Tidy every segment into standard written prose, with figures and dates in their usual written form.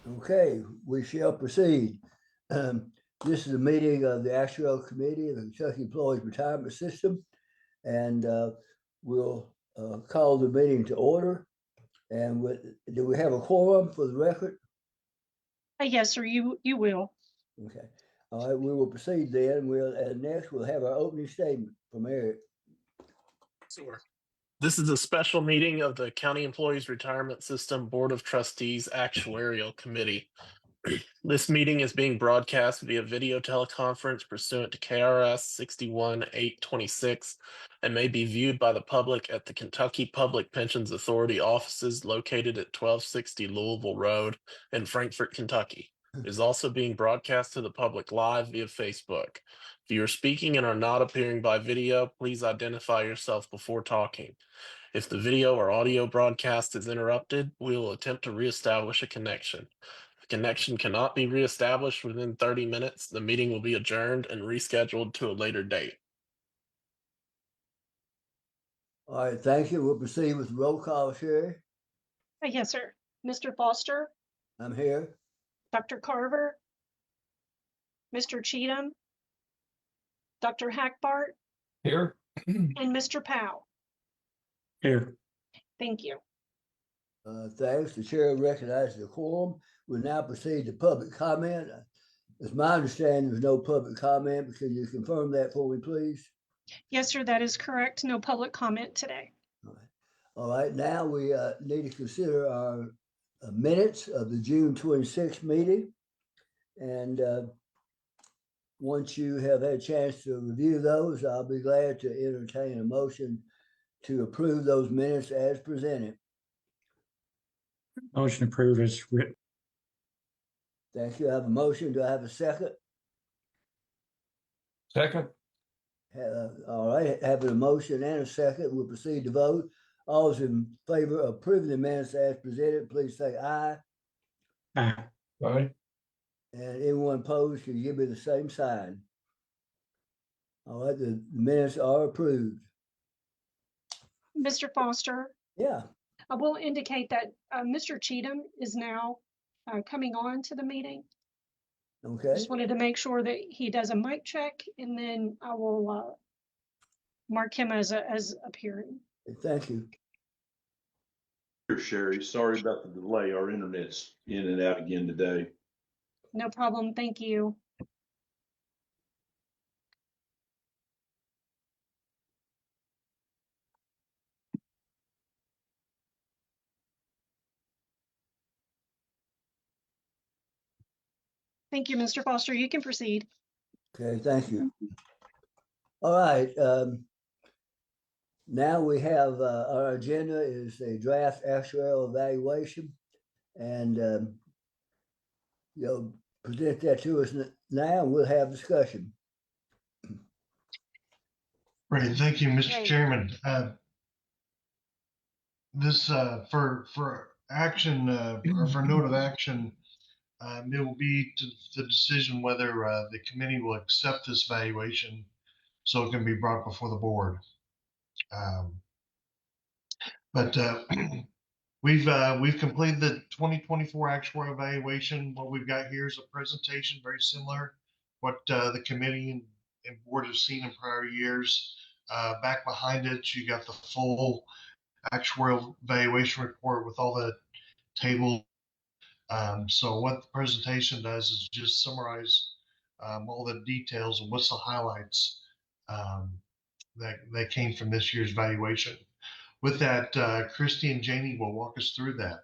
Okay, we shall proceed. Um, This is a meeting of the Actuarial Committee of the Kentucky Employees Retirement System, and we'll call the meeting to order. And do we have a quorum for the record? Yes, sir, you will. Okay. All right, we will proceed then. Next we'll have our opening statement from Eric. Sure. This is a special meeting of the County Employees Retirement System Board of Trustees Actuarial Committee. This meeting is being broadcast via video teleconference pursuant to KRS 61826 and may be viewed by the public at the Kentucky Public Pensions Authority offices located at 1260 Louisville Road in Frankfort, Kentucky. It is also being broadcast to the public live via Facebook. If you are speaking and are not appearing by video, please identify yourself before talking. If the video or audio broadcast is interrupted, we will attempt to reestablish a connection. If a connection cannot be reestablished within 30 minutes, the meeting will be adjourned and rescheduled to a later date. All right, thank you. We'll proceed with roll call, Sherry. Yes, sir. Mr. Foster, I'm here. Dr. Carver, Mr. Cheatham, Dr. Hackbart, Here. and Mr. Powell. Here. Thank you. Thanks. The chair recognizes the quorum. We'll now proceed to public comment. It's my understanding there's no public comment. Can you confirm that for me, please? Yes, sir, that is correct. No public comment today. All right. Now we need to consider our minutes of the June 26th meeting. And once you have had a chance to review those, I'll be glad to entertain a motion to approve those minutes as presented. Motion approved as written. Thank you. I have a motion. Do I have a second? Second. All right. Having a motion and a second, we'll proceed to vote. All those in favor of approving the minutes as presented, please say aye. Aye. Aye. And anyone opposed can give me the same sign. All right, the minutes are approved. Mr. Foster, Yeah. I will indicate that Mr. Cheatham is now coming on to the meeting. Okay. Just wanted to make sure that he does a mic check, and then I will mark him as appearing. Thank you. Sherry, sorry about the delay. Our internet's in and out again today. No problem. Thank you. Thank you, Mr. Foster. You can proceed. Okay, thank you. All right. Now we have our agenda is a draft actuarial evaluation, and you'll present that to us now, and we'll have discussion. Right, thank you, Mr. Great. Chairman. This for action or for note of action, it will be to the decision whether the committee will accept this valuation so it can be brought before the board. But we've completed the 2024 actuarial evaluation. What we've got here is a presentation very similar what the committee and board have seen in prior years. Back behind it, you got the full actuarial valuation report with all the tables. So what the presentation does is just summarize all the details and what's the highlights that came from this year's valuation. With that, Christy and Janie will walk us through that.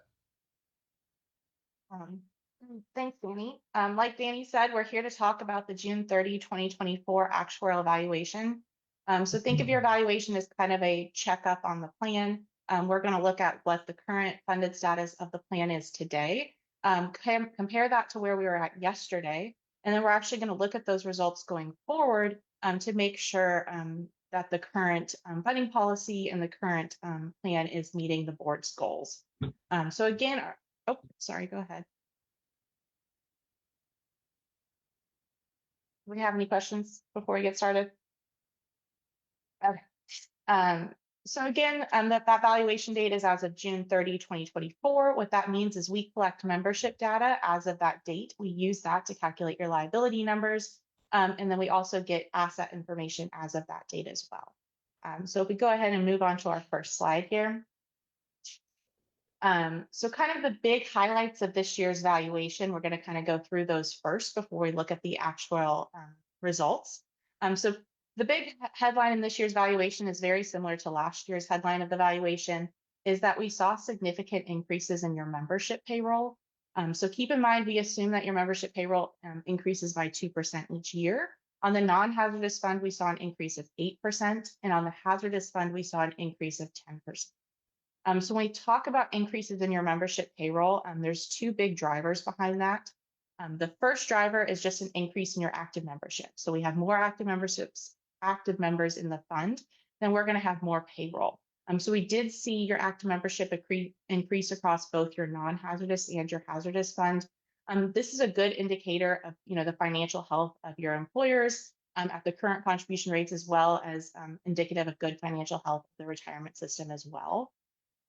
Thanks, Danny. Like Danny said, we're here to talk about the June 30, 2024 actuarial evaluation. So think of your evaluation as kind of a checkup on the plan. We're going to look at what the current funded status of the plan is today, compare that to where we were at yesterday, and then we're actually going to look at those results going forward to make sure that the current funding policy and the current plan is meeting the board's goals. So again, oh, sorry, go ahead. Do we have any questions before we get started? Okay. So again, that valuation date is as of June 30, 2024. What that means is we collect membership data as of that date. We use that to calculate your liability numbers. And then we also get asset information as of that date as well. So if we go ahead and move on to our first slide here. So kind of the big highlights of this year's valuation, we're going to kind of go through those first before we look at the actual results. So the big headline in this year's valuation is very similar to last year's headline of the valuation, is that we saw significant increases in your membership payroll. So keep in mind, we assume that your membership payroll increases by 2% each year. On the non-hazardous fund, we saw an increase of 8%, and on the hazardous fund, we saw an increase of 10%. So when we talk about increases in your membership payroll, there's two big drivers behind that. The first driver is just an increase in your active membership. So we have more active members in the fund, then we're going to have more payroll. So we did see your active membership increase across both your non-hazardous and your hazardous fund. This is a good indicator of the financial health of your employers at the current contribution rates, as well as indicative of good financial health of the retirement system as well.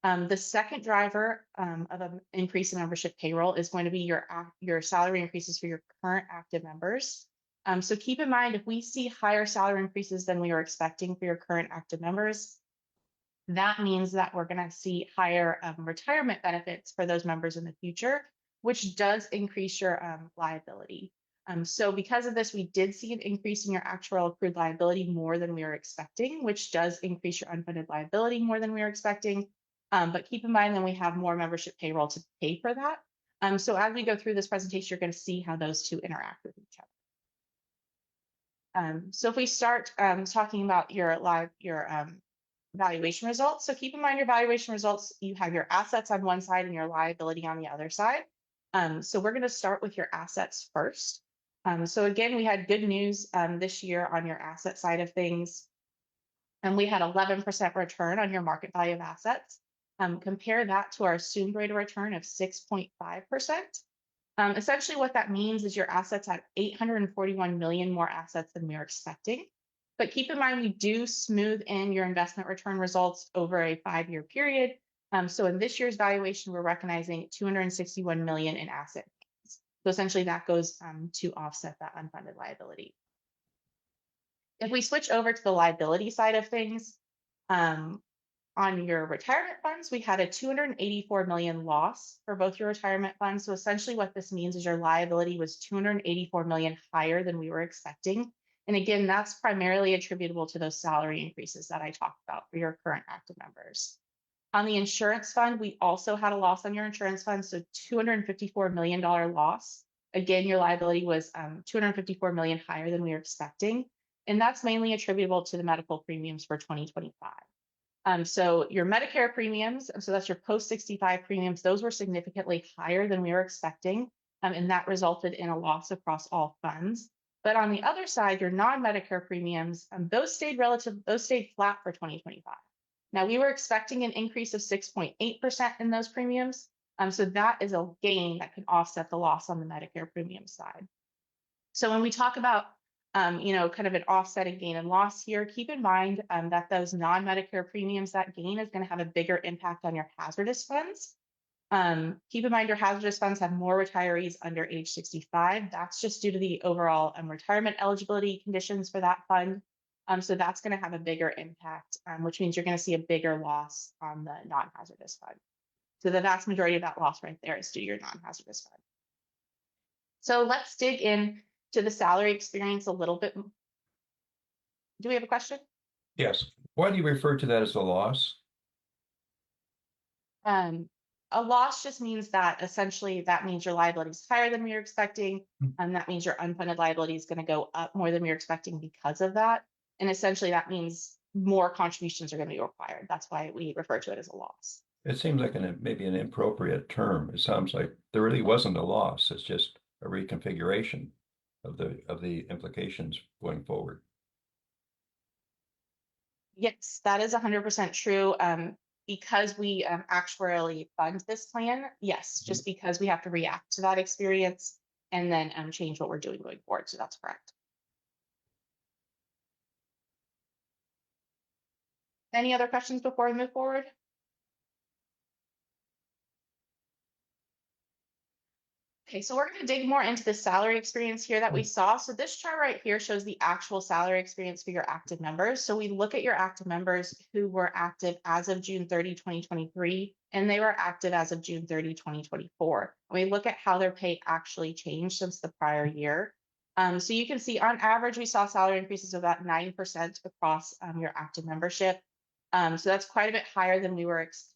The second driver of an increase in membership payroll is going to be your salary increases for your current active members. So keep in mind, if we see higher salary increases than we were expecting for your current active members, that means that we're going to see higher retirement benefits for those members in the future, which does increase your liability. So because of this, we did see an increase in your actual accrued liability more than we were expecting, which does increase your unfunded liability more than we were expecting. But keep in mind, then we have more membership payroll to pay for that. So as we go through this presentation, you're going to see how those two interact with each other. So if we start talking about your valuation results, so keep in mind your valuation results, you have your assets on one side and your liability on the other side. So we're going to start with your assets first. So again, we had good news this year on your asset side of things. And we had 11% return on your market value of assets. Compare that to our assumed rate of return of 6.5%. Essentially what that means is your assets had 841 million more assets than we were expecting. But keep in mind, we do smooth in your investment return results over a 5-year period. So in this year's valuation, we're recognizing 261 million in asset gains. So essentially that goes to offset that unfunded liability. If we switch over to the liability side of things, on your retirement funds, we had a 284 million loss for both your retirement funds. So essentially what this means is your liability was 284 million higher than we were expecting. And again, that's primarily attributable to those salary increases that I talked about for your current active members. On the insurance fund, we also had a loss on your insurance fund. So $254 million loss. Again, your liability was 254 million higher than we were expecting. And that's mainly attributable to the medical premiums for 2025. So your Medicare premiums, so that's your post-65 premiums, those were significantly higher than we were expecting, and that resulted in a loss across all funds. But on the other side, your non-Medicare premiums, those stayed flat for 2025. Now, we were expecting an increase of 6.8% in those premiums, so that is a gain that can offset the loss on the Medicare premium side. So when we talk about kind of an offsetting gain and loss here, keep in mind that those non-Medicare premiums, that gain is going to have a bigger impact on your hazardous funds. Keep in mind your hazardous funds have more retirees under age 65. That's just due to the overall retirement eligibility conditions for that fund. So that's going to have a bigger impact, which means you're going to see a bigger loss on the non-hazardous fund. So the vast majority of that loss right there is due to your non-hazardous fund. So let's dig in to the salary experience a little bit. Do we have a question? Yes. Why do you refer to that as a loss? A loss just means that essentially that means your liability is higher than we were expecting, and that means your unfunded liability is going to go up more than we were expecting because of that. And essentially that means more contributions are going to be required. That's why we refer to it as a loss. It seems like maybe an inappropriate term. It sounds like there really wasn't a loss. It's just a reconfiguration of the implications going forward. Yes, that is 100% true. Because we actuarially fund this plan, yes, just because we have to react to that experience and then change what we're doing going forward. So that's correct. Any other questions before we move forward? Okay, so we're going to dig more into the salary experience here that we saw. So this chart right here shows the actual salary experience for your active members. So we look at your active members who were active as of June 30, 2023, and they were active as of June 30, 2024. And we look at how their pay actually changed since the prior year. So you can see on average, we saw salary increases of about 9% across your active membership. So that's quite a bit higher than we were expecting.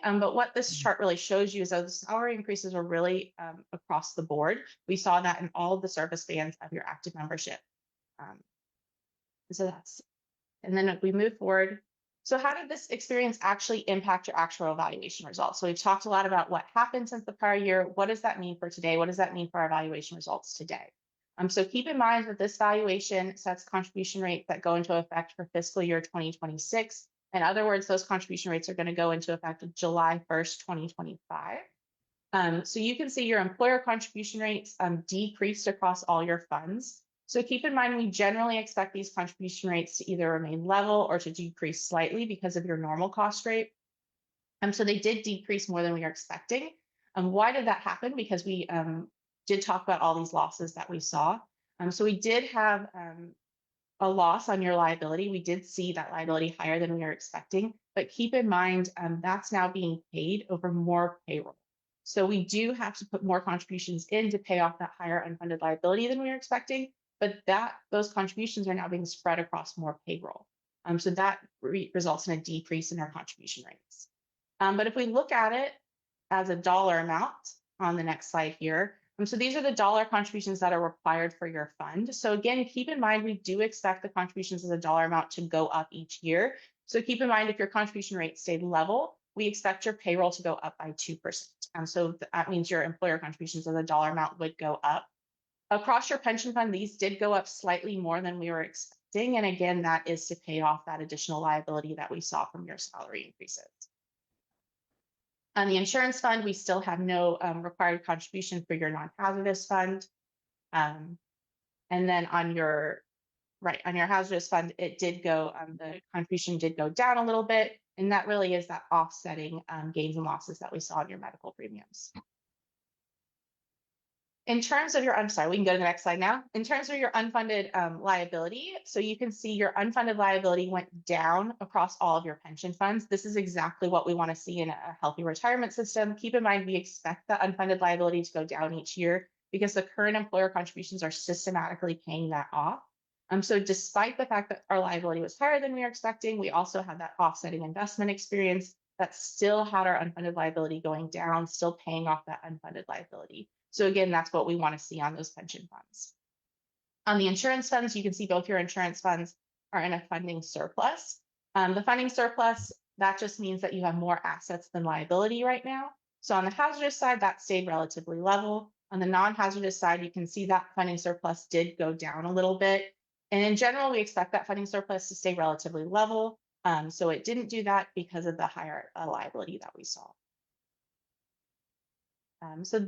But what this chart really shows you is that the salary increases are really across the board. We saw that in all of the service bands of your active membership. And then if we move forward, so how did this experience actually impact your actual evaluation results? So we've talked a lot about what happened since the prior year. What does that mean for today? What does that mean for our evaluation results today? So keep in mind that this valuation sets contribution rates that go into effect for fiscal year 2026. In other words, those contribution rates are going to go into effect of July 1st, 2025. So you can see your employer contribution rates decreased across all your funds. So keep in mind, we generally expect these contribution rates to either remain level or to decrease slightly because of your normal cost rate. So they did decrease more than we were expecting. Why did that happen? Because we did talk about all these losses that we saw. So we did have a loss on your liability. We did see that liability higher than we were expecting, but keep in mind that's now being paid over more payroll. So we do have to put more contributions in to pay off that higher unfunded liability than we were expecting, but those contributions are now being spread across more payroll. So that results in a decrease in our contribution rates. But if we look at it as a dollar amount on the next slide here, so these are the dollar contributions that are required for your fund. So again, keep in mind, we do expect the contributions as a dollar amount to go up each year. So keep in mind, if your contribution rate stayed level, we expect your payroll to go up by 2%. So that means your employer contributions as a dollar amount would go up. Across your pension fund, these did go up slightly more than we were expecting. And again, that is to pay off that additional liability that we saw from your salary increases. On the insurance fund, we still have no required contribution for your non-hazardous fund. And then on your hazardous fund, it did go, the contribution did go down a little bit. And that really is that offsetting gains and losses that we saw in your medical premiums. In terms of your, I'm sorry, we can go to the next slide now. In terms of your unfunded liability, so you can see your unfunded liability went down across all of your pension funds. This is exactly what we want to see in a healthy retirement system. Keep in mind, we expect the unfunded liability to go down each year because the current employer contributions are systematically paying that off. So despite the fact that our liability was higher than we were expecting, we also had that offsetting investment experience that still had our unfunded liability going down, still paying off that unfunded liability. So again, that's what we want to see on those pension funds. On the insurance funds, you can see both your insurance funds are in a funding surplus. The funding surplus, that just means that you have more assets than liability right now. So on the hazardous side, that stayed relatively level. On the non-hazardous side, you can see that funding surplus did go down a little bit. And in general, we expect that funding surplus to stay relatively level. So it didn't do that because of the higher liability that we saw. So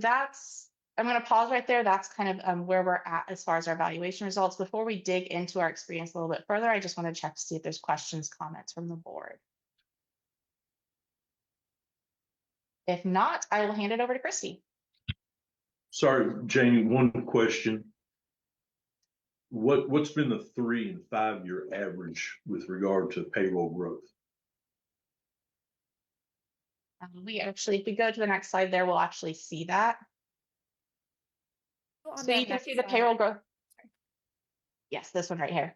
I'm going to pause right there. That's kind of where we're at as far as our valuation results. Before we dig into our experience a little bit further, I just want to check to see if there's questions, comments from the board. If not, I will hand it over to Christy. Sorry, Jamie, one question. What's been the 3 and 5 year average with regard to payroll growth? If we go to the next slide there, we'll actually see that. So you can see the payroll growth. Yes, this one right here.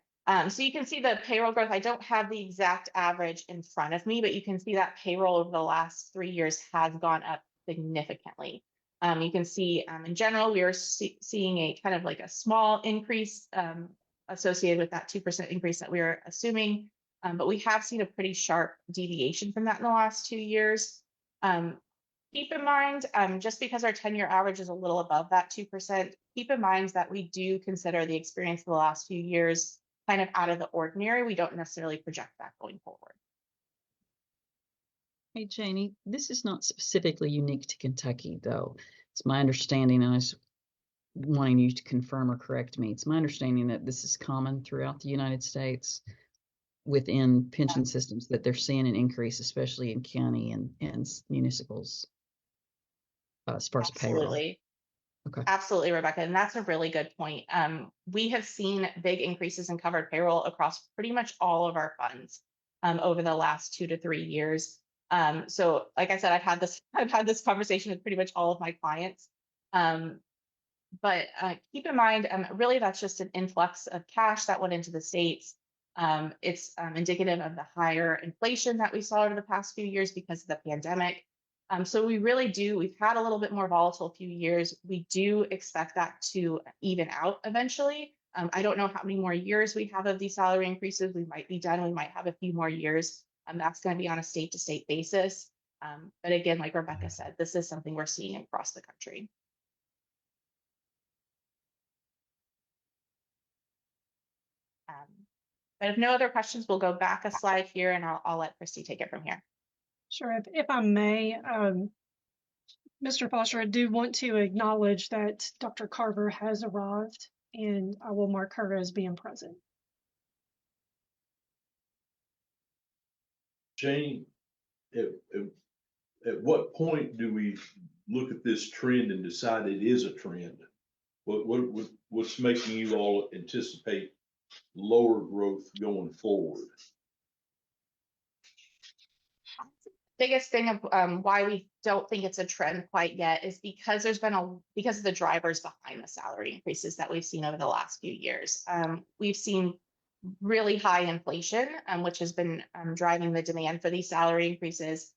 So you can see the payroll growth. I don't have the exact average in front of me, but you can see that payroll over the last 3 years has gone up significantly. You can see in general, we are seeing a kind of like a small increase associated with that 2% increase that we are assuming. But we have seen a pretty sharp deviation from that in the last 2 years. Keep in mind, just because our 10-year average is a little above that 2%, keep in mind that we do consider the experience of the last few years kind of out of the ordinary. We don't necessarily project that going forward. Hey, Janie, this is not specifically unique to Kentucky, though. It's my understanding, and I was wanting you to confirm or correct me. It's my understanding that this is common throughout the United States. within pension systems that they're seeing an increase, especially in county and municipals as far as payroll. Absolutely. Okay. Absolutely, Rebecca. And that's a really good point. We have seen big increases in covered payroll across pretty much all of our funds over the last 2 to 3 years. So like I said, I've had this conversation with pretty much all of my clients. But keep in mind, really that's just an influx of cash that went into the states. It's indicative of the higher inflation that we saw over the past few years because of the pandemic. So we've had a little bit more volatile few years. We do expect that to even out eventually. I don't know how many more years we have of these salary increases. We might be done. We might have a few more years. That's going to be on a state to state basis. But again, like Rebecca said, this is something we're seeing across the country. But if no other questions, we'll go back a slide here and I'll let Christy take it from here. Sure, if I may, Mr. Foster, I do want to acknowledge that Dr. Carver has arrived, and I will mark her as being present. Jane, at what point do we look at this trend and decide it is a trend? What's making you all anticipate lower growth going forward? Biggest thing of why we don't think it's a trend quite yet is because because of the drivers behind the salary increases that we've seen over the last few years. We've seen really high inflation, which has been driving the demand for these salary increases.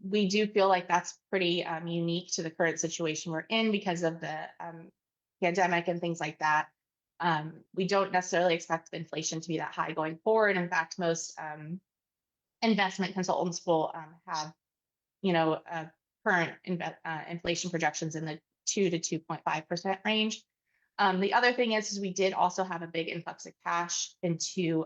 We do feel like that's pretty unique to the current situation we're in because of the pandemic and things like that. We don't necessarily expect inflation to be that high going forward. In fact, most investment consultants will have, current inflation projections in the 2 to 2.5% range. The other thing is we did also have a big influx of cash into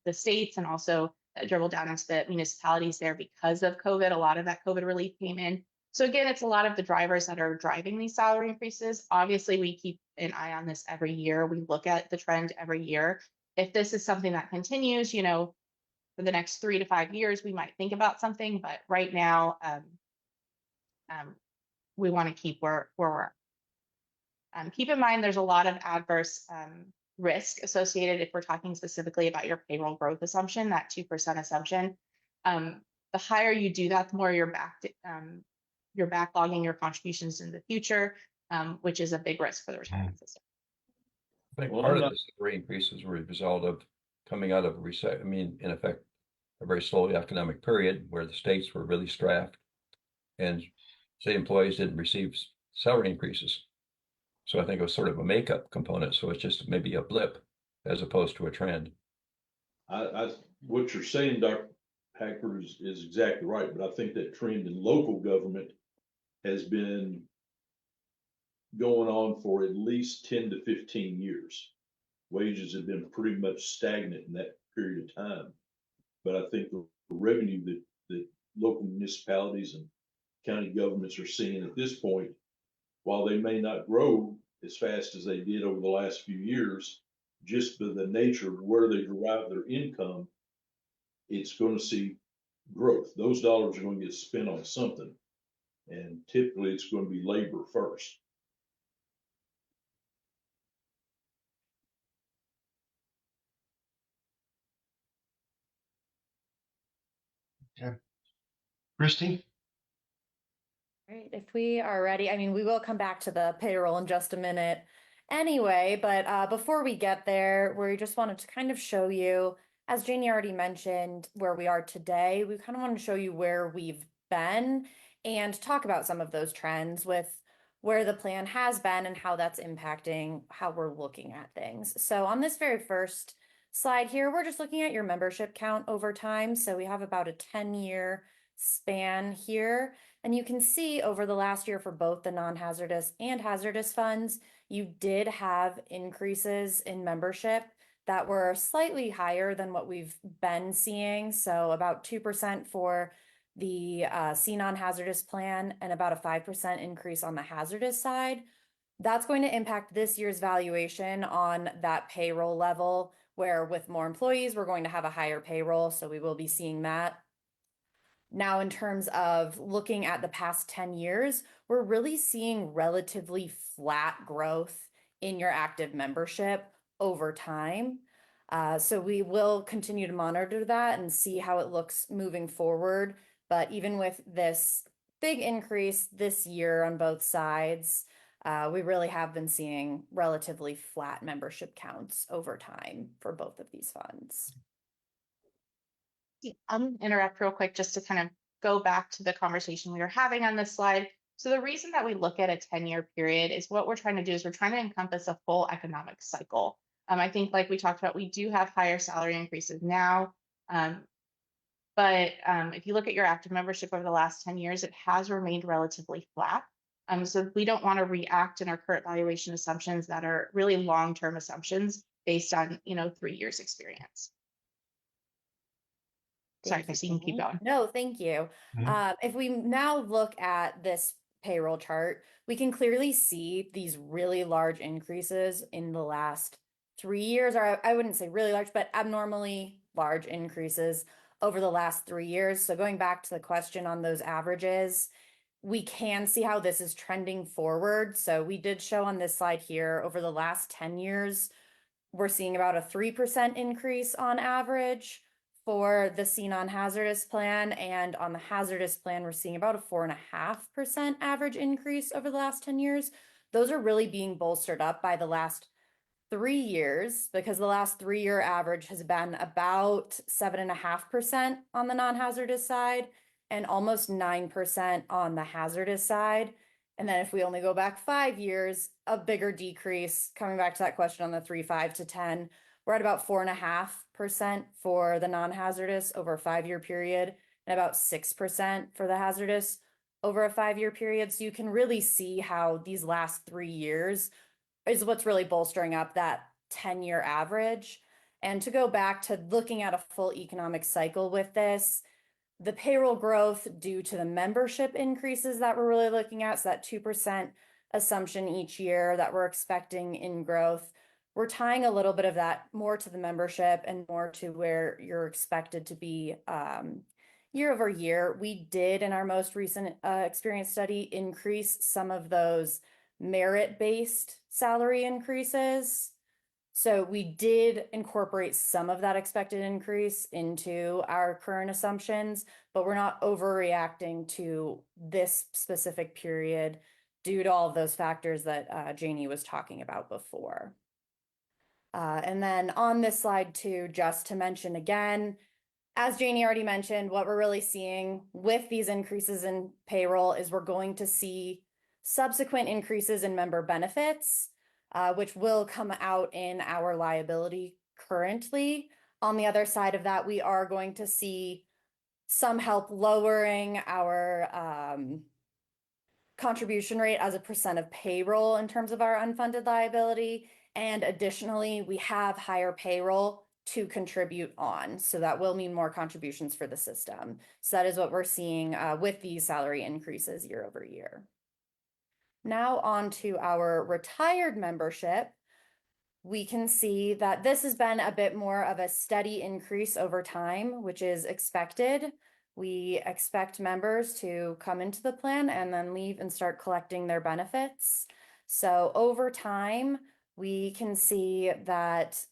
the states and also dribble down into the municipalities there because of COVID. A lot of that COVID relief came in. So again, it's a lot of the drivers that are driving these salary increases. Obviously, we keep an eye on this every year. We look at the trend every year. If this is something that continues, for the next 3 to 5 years, we might think about something. But right now, we want to keep where we're. Keep in mind, there's a lot of adverse risk associated if we're talking specifically about your payroll growth assumption, that 2% assumption. The higher you do that, the more you're backlogging your contributions in the future, which is a big risk for the retirement system. I think part of the salary increases were a result of coming out of a recession. I mean, in effect, a very slow economic period where the states were really strapped and state employees didn't receive salary increases. So I think it was sort of a makeup component. So it's just maybe a blip as opposed to a trend. What you're saying, Dr. Hackford, is exactly right. But I think that trend in local government has been going on for at least 10 to 15 years. Wages have been pretty much stagnant in that period of time. But I think the revenue that local municipalities and county governments are seeing at this point, while they may not grow as fast as they did over the last few years, just by the nature of where they derive their income, it's going to see growth. Those dollars are going to get spent on something. And typically it's going to be labor first. Okay. Christy? Right, if we are ready, I mean, we will come back to the payroll in just a minute anyway, but before we get there, we just wanted to kind of show you, as Janie already mentioned, where we are today. We kind of want to show you where we've been and talk about some of those trends with where the plan has been and how that's impacting how we're looking at things. So on this very first slide here, we're just looking at your membership count over time. So we have about a 10-year span here. And you can see over the last year for both the non-hazardous and hazardous funds, you did have increases in membership that were slightly higher than what we've been seeing. So about 2% for the C non-hazardous plan and about a 5% increase on the hazardous side. That's going to impact this year's valuation on that payroll level where with more employees, we're going to have a higher payroll. So we will be seeing that. Now, in terms of looking at the past 10 years, we're really seeing relatively flat growth in your active membership over time. So we will continue to monitor that and see how it looks moving forward. But even with this big increase this year on both sides, we really have been seeing relatively flat membership counts over time for both of these funds. I'll interrupt real quick just to kind of go back to the conversation we were having on this slide. So the reason that we look at a 10-year period is what we're trying to do is we're trying to encompass a full economic cycle. I think like we talked about, we do have higher salary increases now. But if you look at your active membership over the last 10 years, it has remained relatively flat. So we don't want to react in our current valuation assumptions that are really long-term assumptions based on, 3 years experience. Sorry, Thank Chrissy, you can keep Amy. going. No, thank you. If we now look at this payroll chart, we can clearly see these really large increases in the last 3 years, or I wouldn't say really large, but abnormally large increases over the last 3 years. So going back to the question on those averages, we can see how this is trending forward. So we did show on this slide here over the last 10 years, we're seeing about a 3% increase on average for the C non-hazardous plan, and on the hazardous plan, we're seeing about a 4.5% average increase over the last 10 years. Those are really being bolstered up by the last 3 years, because the last 3-year average has been about 7.5% on the non-hazardous side and almost 9% on the hazardous side. And then if we only go back 5 years, a bigger decrease, coming back to that question on the 3, 5 to 10, we're at about 4.5% for the non-hazardous over a 5-year period, and about 6% for the hazardous over a 5-year period. So you can really see how these last 3 years is what's really bolstering up that 10-year average. And to go back to looking at a full economic cycle with this, the payroll growth due to the membership increases that we're really looking at, so that 2% assumption each year that we're expecting in growth, we're tying a little bit of that more to the membership and more to where you're expected to be year over year. We did, in our most recent experience study, increase some of those merit-based salary increases. So we did incorporate some of that expected increase into our current assumptions, but we're not overreacting to this specific period due to all of those factors that Janie was talking about before. And then on this slide too, just to mention again, as Janie already mentioned, what we're really seeing with these increases in payroll is we're going to see subsequent increases in member benefits, which will come out in our liability currently. On the other side of that, we are going to see some help lowering our contribution rate as a percent of payroll in terms of our unfunded liability. And additionally, we have higher payroll to contribute on. So that will mean more contributions for the system. So that is what we're seeing with these salary increases year over year. Now on to our retired membership. We can see that this has been a bit more of a steady increase over time, which is expected. We expect members to come into the plan and then leave and start collecting their benefits. So over time, we can see that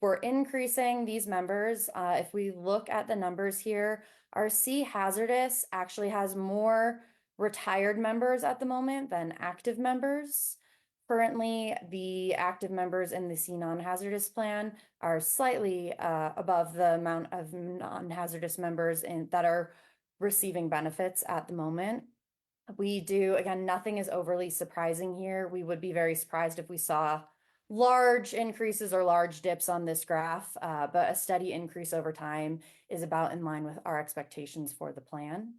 we're increasing these members. If we look at the numbers here, our C hazardous actually has more retired members at the moment than active members. Currently, the active members in the C non-hazardous plan are slightly above the amount of non-hazardous members that are receiving benefits at the moment. We do, again, nothing is overly surprising here. We would be very surprised if we saw large increases or large dips on this graph, but a steady increase over time is about in line with our expectations for the plan.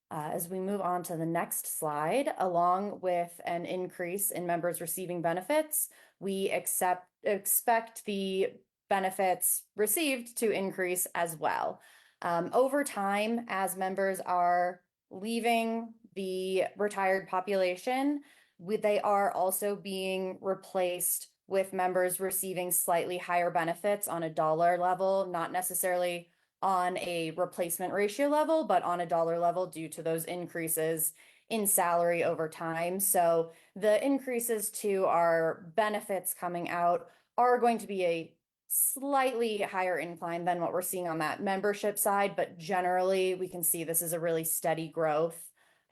As we move on to the next slide, along with an increase in members receiving benefits, we expect the benefits received to increase as well. Over time, as members are leaving the retired population, they are also being replaced with members receiving slightly higher benefits on a dollar level, not necessarily on a replacement ratio level, but on a dollar level due to those increases in salary over time. So the increases to our benefits coming out are going to be a slightly higher incline than what we're seeing on that membership side, but generally we can see this is a really steady growth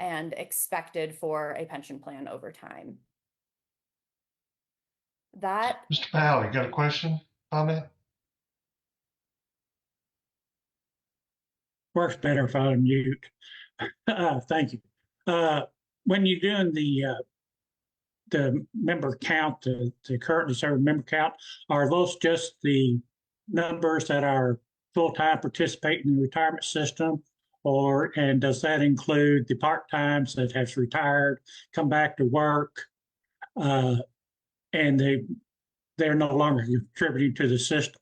and expected for a pension plan over time. That Mr. Powell, you got a question, comment? Works better if I unmute. Thank you. When you're doing the member count, the currently serving member count, are those just the numbers that are full-time participating in the retirement system? And does that include the part-times that have retired, come back to work, and they're no longer contributing to the system?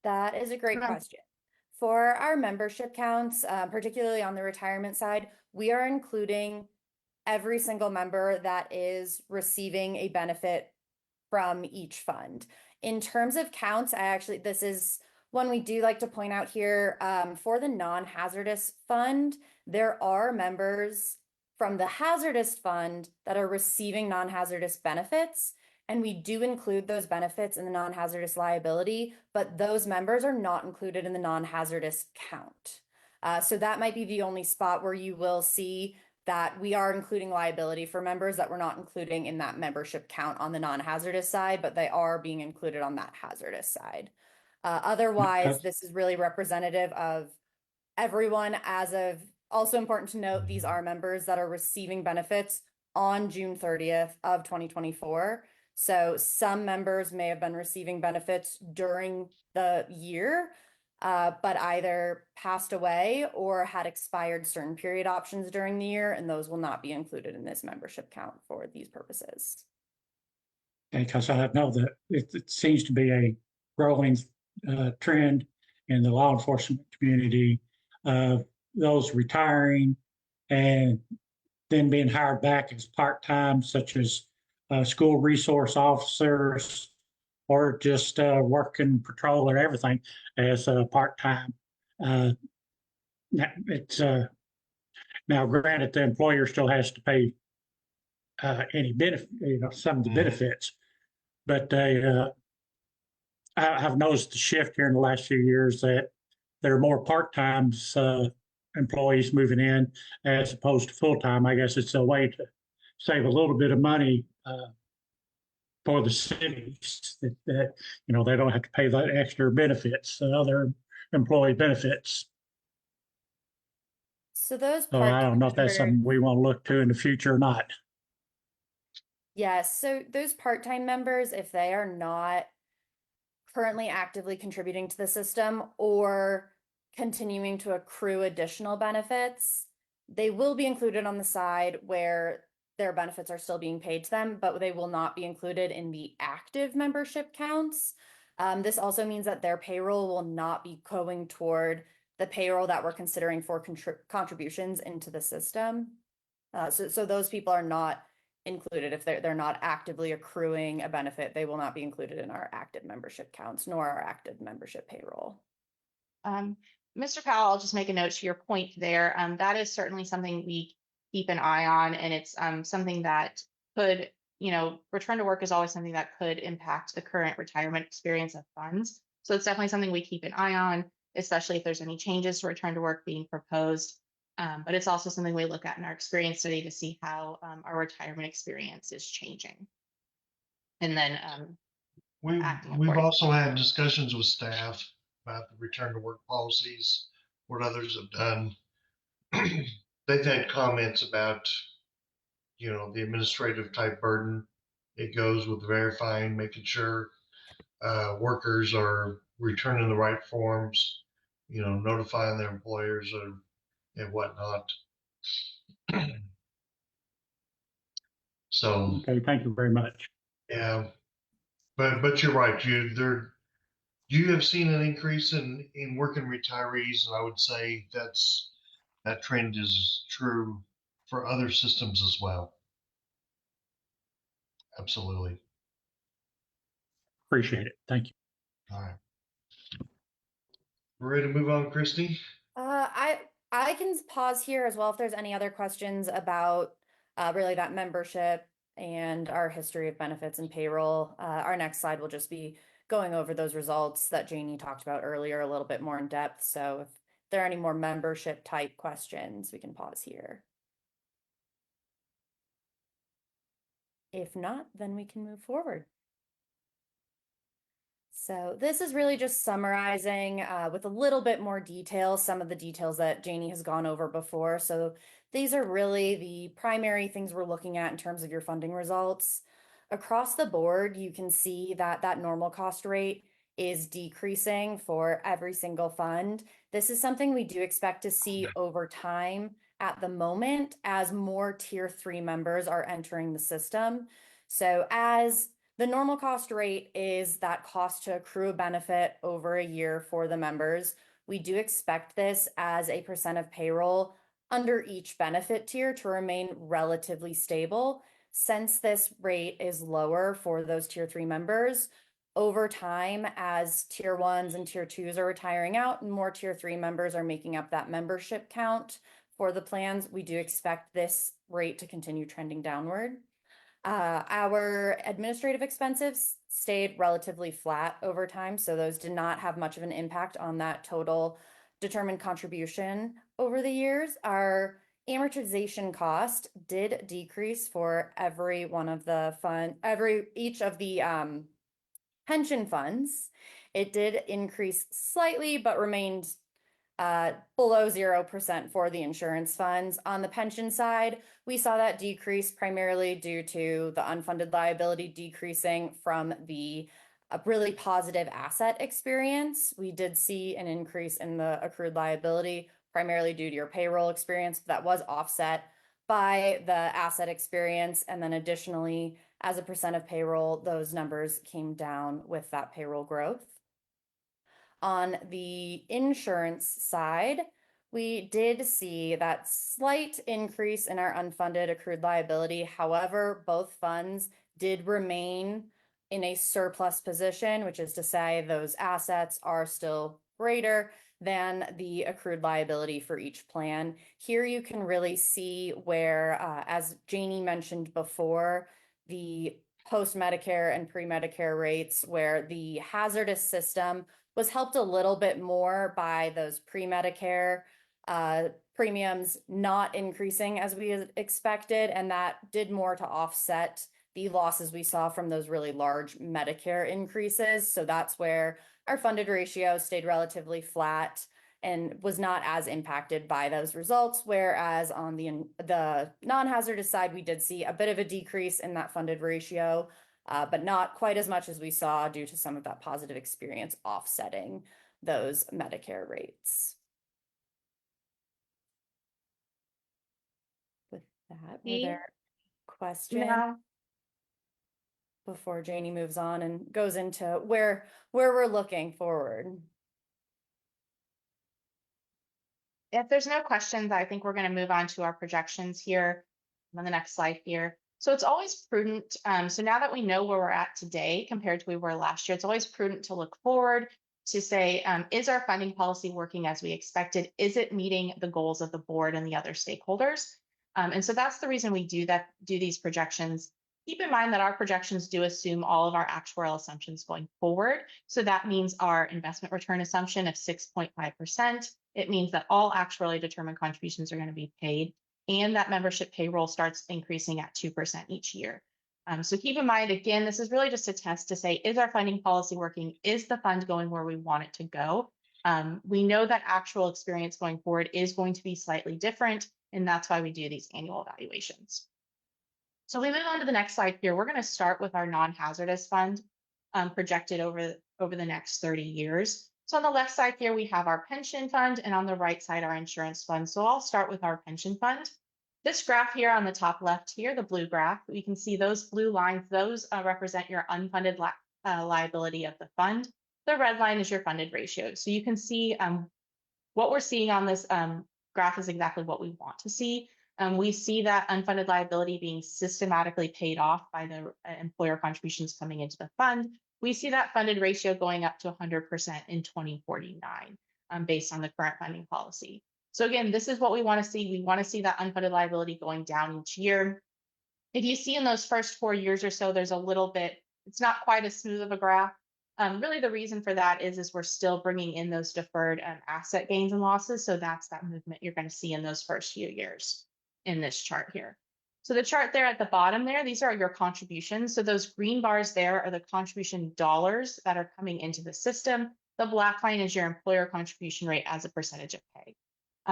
That is a great question. For our membership counts, particularly on the retirement side, we are including every single member that is receiving a benefit from each fund. In terms of counts, this is one we do like to point out here. For the non-hazardous fund, there are members from the hazardous fund that are receiving non-hazardous benefits, and we do include those benefits in the non-hazardous liability, but those members are not included in the non-hazardous count. So that might be the only spot where you will see that we are including liability for members that we're not including in that membership count on the non-hazardous side, but they are being included on that hazardous side. Otherwise, this is really representative of everyone as of, also important to note, these are members that are receiving benefits on June 30th of 2024. So some members may have been receiving benefits during the year, but either passed away or had expired certain period options during the year, and those will not be included in this membership count for these purposes. Because I know that it seems to be a growing trend in the law enforcement community of those retiring and then being hired back as part-time, such as school resource officers, or just working patrol or everything as part-time. It's now granted the employer still has to pay any benefit, some of the benefits, but I've noticed the shift here in the last few years that there are more part-time employees moving in as opposed to full-time. I guess it's a way to save a little bit of money for the cities that they don't have to pay that extra benefits, other employee benefits. So those So I don't know if that's something we want to look to in the future or not. Yes, so those part-time members, if they are not currently actively contributing to the system or continuing to accrue additional benefits, they will be included on the side where their benefits are still being paid to them, but they will not be included in the active membership counts. This also means that their payroll will not be going toward the payroll that we're considering for contributions into the system. So those people are not included. If they're not actively accruing a benefit, they will not be included in our active membership counts, nor our active membership payroll. Mr. Powell, I'll just make a note to your point there. That is certainly something we keep an eye on, and it's something that could, return to work is always something that could impact the current retirement experience of funds. So it's definitely something we keep an eye on, especially if there's any changes to return to work being proposed. But it's also something we look at in our experience study to see how our retirement experience is changing. And then we've also had discussions with staff about the return to work policies, what others have done. They've had comments about, the administrative type burden it goes with verifying, making sure workers are returning the right forms, notifying their employers and whatnot. So okay, thank you very much. Yeah, but you're right. You have seen an increase in working retirees, and I would say that trend is true for other systems as well. Absolutely. Appreciate it. Thank you. All right. We're ready to move on, Christy. I can pause here as well if there's any other questions about really that membership and our history of benefits and payroll. Our next slide will just be going over those results that Janie talked about earlier a little bit more in depth. So if there are any more membership type questions, we can pause here. If not, then we can move forward. So this is really just summarizing with a little bit more detail, some of the details that Janie has gone over before. So these are really the primary things we're looking at in terms of your funding results. Across the board, you can see that that normal cost rate is decreasing for every single fund. This is something we do expect to see over time at the moment as more tier 3 members are entering the system. So as the normal cost rate is that cost to accrue a benefit over a year for the members. We do expect this as a percent of payroll under each benefit tier to remain relatively stable. Since this rate is lower for those tier 3 members, over time, as tier 1s and tier 2s are retiring out and more tier 3 members are making up that membership count for the plans, we do expect this rate to continue trending downward. Our administrative expenses stayed relatively flat over time, so those did not have much of an impact on that total determined contribution over the years. Our amortization cost did decrease for every one of the each of the pension funds. It did increase slightly, but remained below 0% for the insurance funds. On the pension side, we saw that decrease primarily due to the unfunded liability decreasing from the really positive asset experience. We did see an increase in the accrued liability primarily due to your payroll experience, but that was offset by the asset experience. And then additionally, as a percent of payroll, those numbers came down with that payroll growth. On the insurance side, we did see that slight increase in our unfunded accrued liability. However, both funds did remain in a surplus position, which is to say those assets are still greater than the accrued liability for each plan. Here you can really see where, as Janie mentioned before, the post-Medicare and pre-Medicare rates, where the hazardous system was helped a little bit more by those pre-Medicare premiums not increasing as we expected, and that did more to offset the losses we saw from those really large Medicare increases. So that's where our funded ratio stayed relatively flat and was not as impacted by those results, whereas on the non-hazardous side, we did see a bit of a decrease in that funded ratio, but not quite as much as we saw due to some of that positive experience offsetting those Medicare rates. With that, were there questions before Janie moves on and goes into where we're looking forward? If there's no questions, I think we're going to move on to our projections here on the next slide here. So it's always prudent. So now that we know where we're at today compared to where we were last year, it's always prudent to look forward to say, is our funding policy working as we expected? Is it meeting the goals of the board and the other stakeholders? And so that's the reason we do these projections. Keep in mind that our projections do assume all of our actuarial assumptions going forward. So that means our investment return assumption of 6.5%. It means that all actuarially determined contributions are going to be paid, and that membership payroll starts increasing at 2% each year. So keep in mind, again, this is really just a test to say, is our funding policy working? Is the fund going where we want it to go? We know that actual experience going forward is going to be slightly different, and that's why we do these annual evaluations. So we move on to the next slide here. We're going to start with our non-hazardous fund projected over the next 30 years. So on the left side here, we have our pension fund, and on the right side, our insurance fund. So I'll start with our pension fund. This graph here on the top left here, the blue graph, you can see those blue lines, those represent your unfunded liability of the fund. The red line is your funded ratio. So you can see what we're seeing on this graph is exactly what we want to see. We see that unfunded liability being systematically paid off by the employer contributions coming into the fund. we see that funded ratio going up to 100% in 2049 based on the current funding policy. So again, this is what we want to see. We want to see that unfunded liability going down each year. If you see in those first 4 years or so, there's a little bit, it's not quite as smooth of a graph. Really, the reason for that is we're still bringing in those deferred asset gains and losses. So that's that movement you're going to see in those first few years in this chart here. So the chart there at the bottom there, these are your contributions. So those green bars there are the contribution dollars that are coming into the system. The black line is your employer contribution rate as a percentage of pay.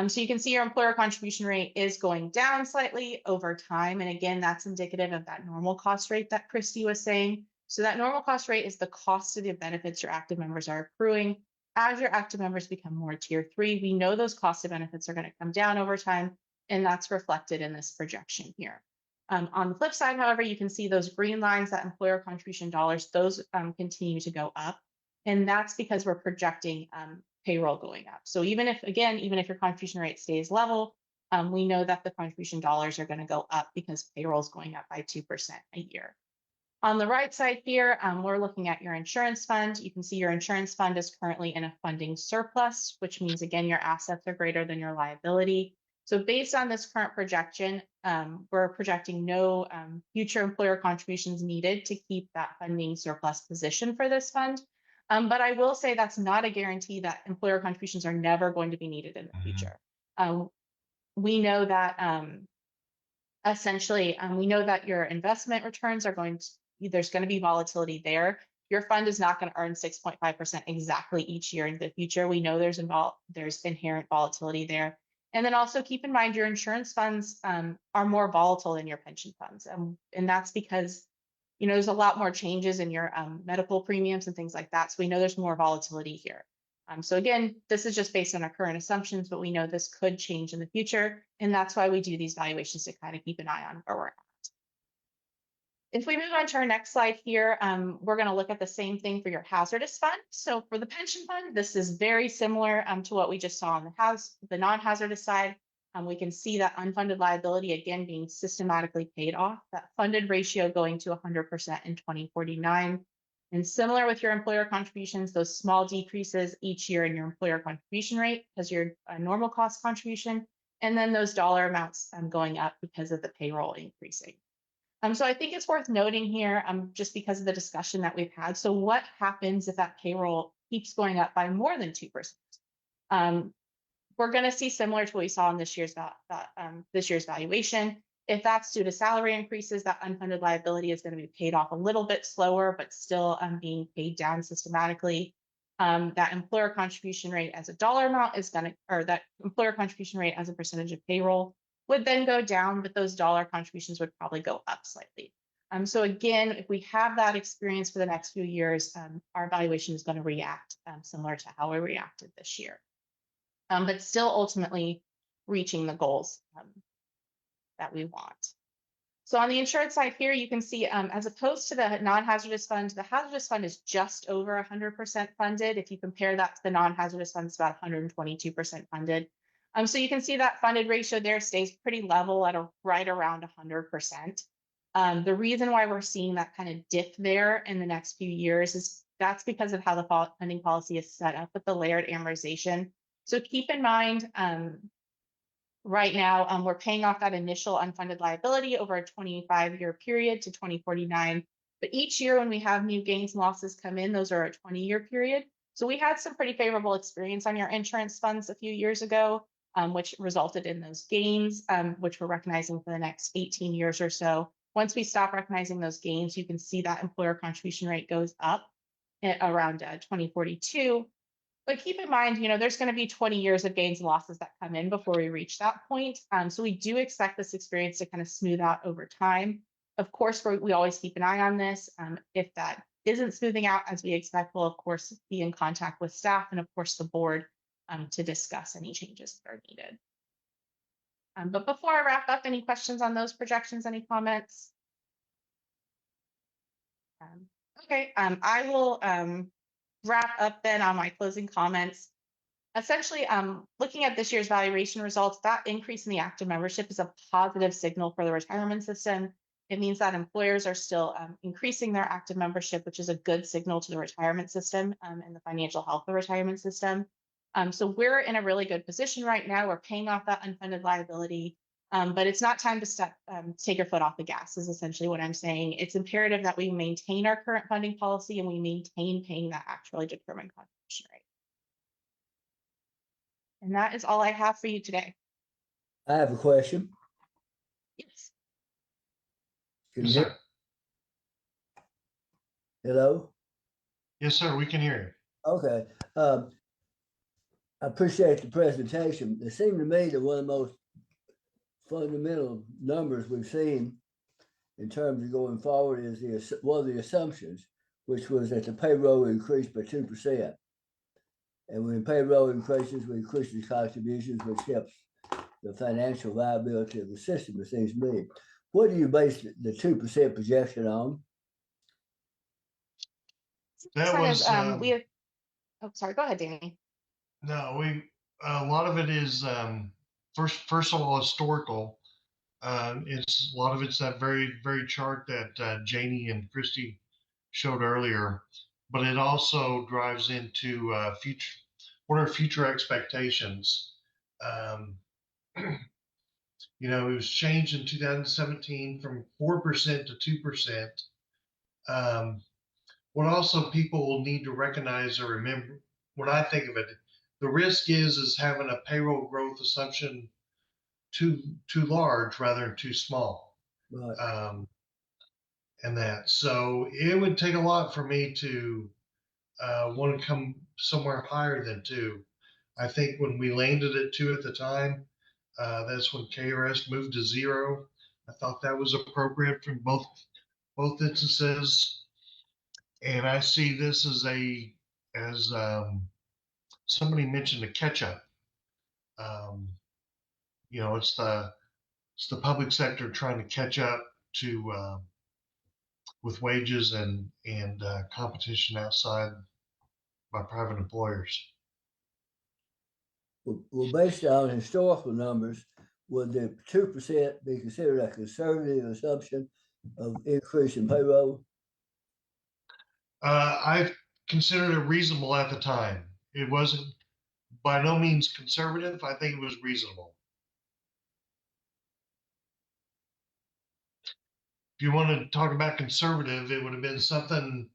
So you can see your employer contribution rate is going down slightly over time. And again, that's indicative of that normal cost rate that Christy was saying. So that normal cost rate is the cost of the benefits your active members are accruing. As your active members become more tier 3, we know those cost of benefits are going to come down over time, and that's reflected in this projection here. On the flip side, however, you can see those green lines, that employer contribution dollars, those continue to go up. And that's because we're projecting payroll going up. So even if your contribution rate stays level, we know that the contribution dollars are going to go up because payroll is going up by 2% a year. On the right side here, we're looking at your insurance fund. You can see your insurance fund is currently in a funding surplus, which means, again, your assets are greater than your liability. So based on this current projection, we're projecting no future employer contributions needed to keep that funding surplus position for this fund. But I will say that's not a guarantee that employer contributions are never going to be needed in the future. We know that essentially, we know that your investment returns are there's going to be volatility there. Your fund is not going to earn 6.5% exactly each year in the future. We know there's inherent volatility there. And then also keep in mind your insurance funds are more volatile than your pension funds. And that's because there's a lot more changes in your medical premiums and things like that. So we know there's more volatility here. So again, this is just based on our current assumptions, but we know this could change in the future. And that's why we do these valuations to kind of keep an eye on where we're at. If we move on to our next slide here, we're going to look at the same thing for your hazardous fund. So for the pension fund, this is very similar to what we just saw on the non-hazardous side. We can see that unfunded liability, again, being systematically paid off, that funded ratio going to 100% in 2049. And similar with your employer contributions, those small decreases each year in your employer contribution rate because your normal cost contribution, and then those dollar amounts going up because of the payroll increasing. So I think it's worth noting here, just because of the discussion that we've had. So what happens if that payroll keeps going up by more than 2%? We're going to see similar to what we saw in this year's valuation. If that's due to salary increases, that unfunded liability is going to be paid off a little bit slower, but still being paid down systematically. That employer contribution rate as a dollar amount that employer contribution rate as a percentage of payroll would then go down, but those dollar contributions would probably go up slightly. So again, if we have that experience for the next few years, our valuation is going to react similar to how we reacted this year. But still ultimately reaching the goals that we want. So on the insurance side here, you can see as opposed to the non-hazardous fund, the hazardous fund is just over 100% funded. If you compare that to the non-hazardous fund, it's about 122% funded. So you can see that funded ratio there stays pretty level at right around 100%. The reason why we're seeing that kind of dip there in the next few years is that's because of how the funding policy is set up with the layered amortization. So keep in mind, right now, we're paying off that initial unfunded liability over a 25-year period to 2049. But each year when we have new gains and losses come in, those are a 20-year period. So we had some pretty favorable experience on your insurance funds a few years ago, which resulted in those gains, which we're recognizing for the next 18 years or so. Once we stop recognizing those gains, you can see that employer contribution rate goes up at around 2042. But keep in mind, there's going to be 20 years of gains and losses that come in before we reach that point. So we do expect this experience to kind of smooth out over time. Of course, we always keep an eye on this. If that isn't smoothing out as we expect, we'll, of course, be in contact with staff and, of course, the board to discuss any changes that are needed. But before I wrap up, any questions on those projections, any comments? Okay, I will wrap up then on my closing comments. Essentially, looking at this year's valuation results, that increase in the active membership is a positive signal for the retirement system. It means that employers are still increasing their active membership, which is a good signal to the retirement system and the financial health of the retirement system. So we're in a really good position right now. We're paying off that unfunded liability, but it's not time to take your foot off the gas, is essentially what I'm saying. It's imperative that we maintain our current funding policy and we maintain paying that actually determined contribution rate. And that is all I have for you today. I have a question. Yes. Can Yes, you hear? sir. Hello? Yes, sir. We can hear you. Okay. I appreciate the presentation. It seemed to me that one of the most fundamental numbers we've seen in terms of going forward is the assumptions, which was that the payroll increased by 2%. And when payroll increases, we increase the contributions, which helps the financial viability of the system, it seems to me. What do you base the 2% projection on? That was we have, oh, sorry, go ahead, Danny. no, a lot of it is first of all historical. It's a lot of it's that very chart that Janie and Christy showed earlier, but it also drives into future. What are future expectations? You know, it was changed in 2017 from 4% to 2%. What also people will need to recognize or remember, when I think of it, the risk is having a payroll growth assumption too large rather than too small. Right. And that. So it would take a lot for me to want to come somewhere higher than 2. I think when we landed at 2 at the time, that's when KRS moved to 0. I thought that was appropriate from both instances. And I see this as somebody mentioned a catch up. You know, it's the public sector trying to catch up to with wages and competition outside by private employers. Well, based on historical numbers, would the 2% be considered a conservative assumption of increase in payroll? I considered it reasonable at the time. It wasn't by no means conservative. I think it was reasonable. If you want to talk about conservative, it would have been something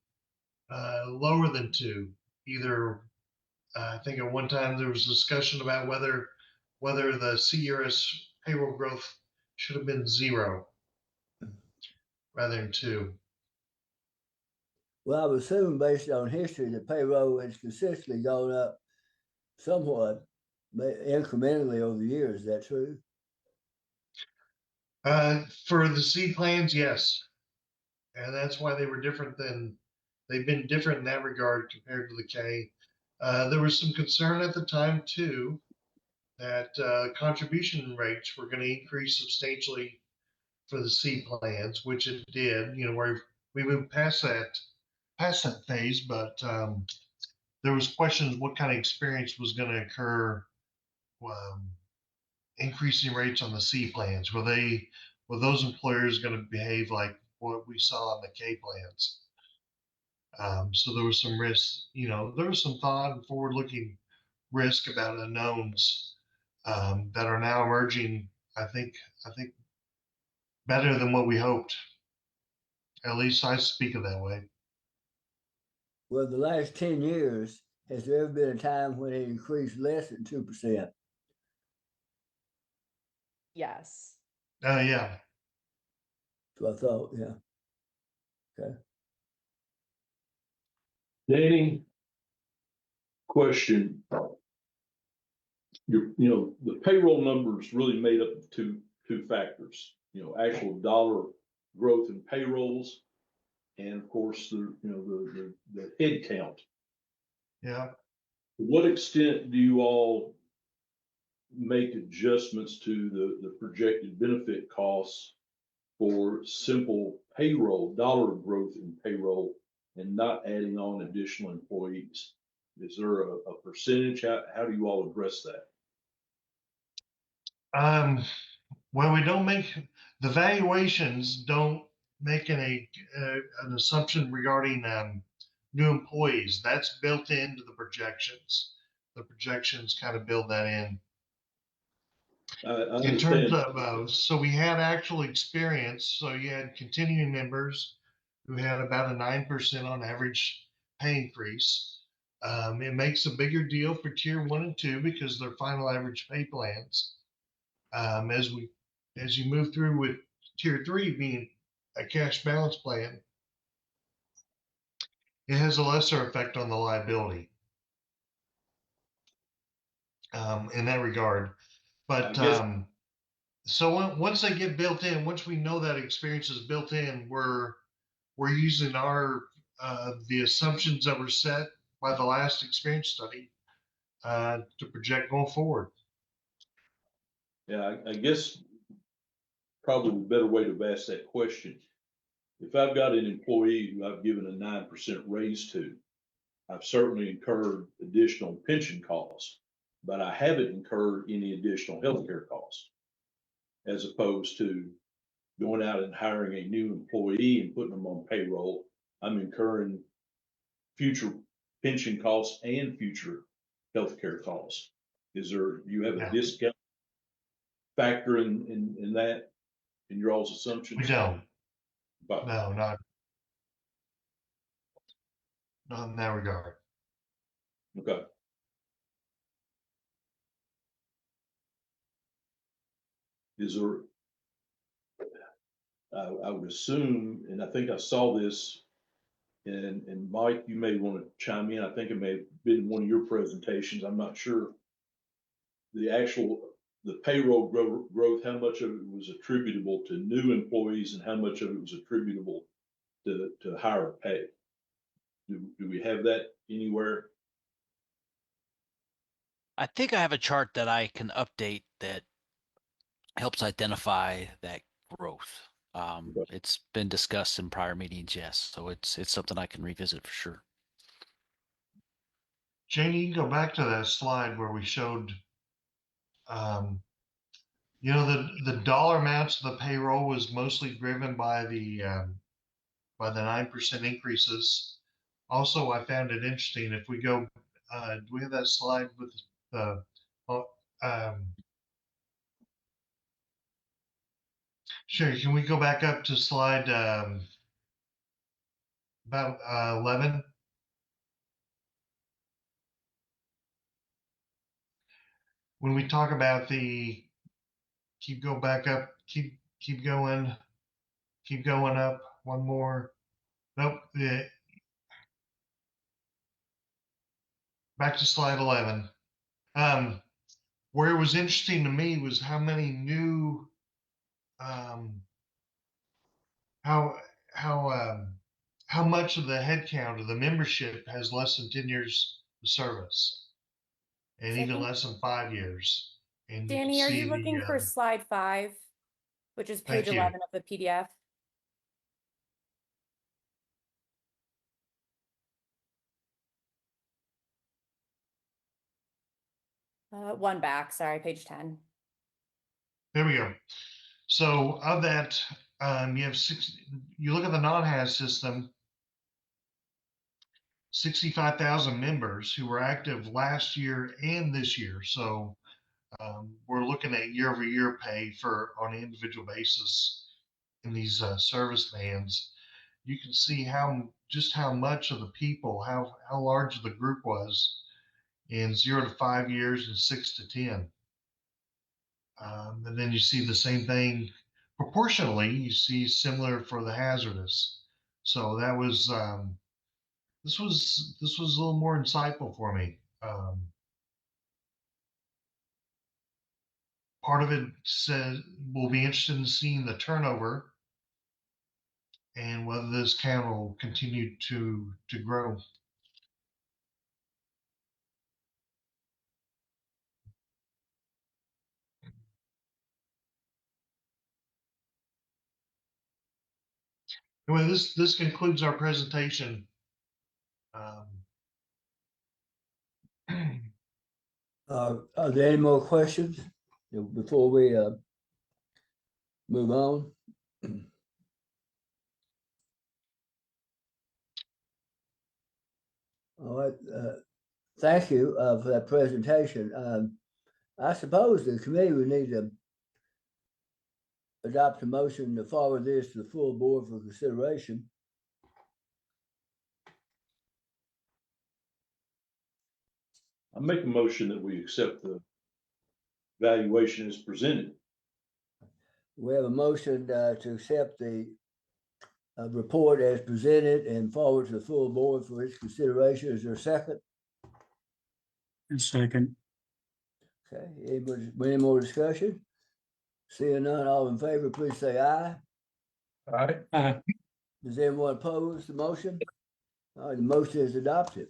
lower than 2. Either I think at one time there was discussion about whether the CERS payroll growth should have been 0 rather than 2. Well, I would assume based on history that payroll has consistently gone up somewhat incrementally over the years. Is that true? For the C plans, yes. And that's why they were different they've been different in that regard compared to the K. There was some concern at the time too that contribution rates were going to increase substantially for the C plans, which it did. You know, where we moved past that phase, but there was questions what kind of experience was going to occur increasing rates on the C plans. Were those employers going to behave like what we saw in the K plans? So there was some risk, you know, there was some thought and forward-looking risk about unknowns that are now emerging. I think better than what we hoped. At least I speak of that way. Well, the last 10 years, has there ever been a time when it increased less than 2%? Yes. Yeah. So I thought, yeah. Okay. Danny, question. You know, the payroll number is really made up of two factors. You know, actual dollar growth in payrolls, and of course the head count. Yeah. To what extent do you all make adjustments to the projected benefit costs for simple payroll, dollar growth in payroll, and not adding on additional employees? Is there a percentage? How do you all address that? Well, we don't make The valuations don't make an assumption regarding new employees. That's built into the projections. The projections kind of build that in. I In terms understand. of, so we had actual experience. So you had continuing members who had about a 9% on average pay increase. It makes a bigger deal for tier 1 and 2 because they're final average pay plans. As you move through with tier 3 being a cash balance plan, it has a lesser effect on the liability in that regard. But so once they get built in, once we know that experience is built in, we're using our the assumptions that were set by the last experience study to project going forward. Yeah, I guess probably the better way to have asked that question. If I've got an employee who I've given a 9% raise to, I've certainly incurred additional pension costs, but I haven't incurred any additional healthcare costs, as opposed to going out and hiring a new employee and putting them on payroll. I'm incurring future pension costs and future healthcare costs. Do you have a discount factor in that, in your all's assumptions? We don't. But No, not in that regard. okay. Is there, I would assume, and I think I saw this, and Mike, you may want to chime in. I think it may have been one of your presentations. I'm not sure. The payroll growth, how much of it was attributable to new employees and how much of it was attributable to higher pay? Do we have that anywhere? I think I have a chart that I can update that helps identify that growth. It's been discussed in prior meetings, yes. So it's something I can revisit for sure. Janie, you can go back to that slide where we showed, the dollar amounts of the payroll was mostly driven by the 9% increases. Also, I found it interesting if we go, do we have that slide with the, sure, can we go back up to slide about 11? When we talk about keep going back up, keep going up, one more. Nope, back to slide 11. Where it was interesting to me was how many new, how much of the headcount of the membership has less than 10 years of service, and So I even think- less than 5 years. And you can Danny, are see you looking for slide 5, which is page Thank you. 11 of the PDF? One back, sorry, page 10. There we go. So of that, you have you look at the non-HAS system, 65,000 members who were active last year and this year. So we're looking at year-over-year pay on an individual basis in these service bands. You can see just how much of the people, how large the group was in 0 to 5 years and 6 to 10. And then you see the same thing proportionally. You see similar for the hazardous. So that was this was a little more insightful for me. Part of it says we'll be interested in seeing the turnover and whether this count will continue to grow. Anyway, this concludes our presentation. Are there any more questions before we move on. All right, thank you for that presentation. I suppose the committee would need to adopt a motion to forward this to the full board for consideration. I make a motion that we accept the valuation as presented. We have a motion to accept the report as presented and forward to the full board for its consideration. Is there a second? And second. Okay, any more discussion? Seeing none, all in favor, please say aye. Aye. Does anyone oppose the motion? All right, the motion is adopted.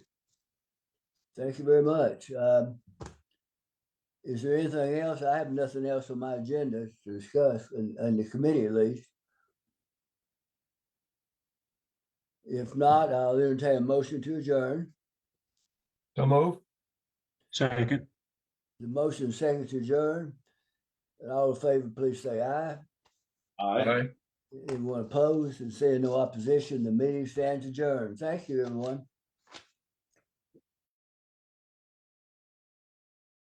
Thank you very much. Is there anything else? I have nothing else on my agenda to discuss, in the committee at least. If not, I'll entertain a motion to adjourn. So move. Second. The motion second to adjourn. And all in favor, please say aye. Aye. Anyone opposed? And seeing no opposition, the meeting stands adjourned. Thank you, everyone.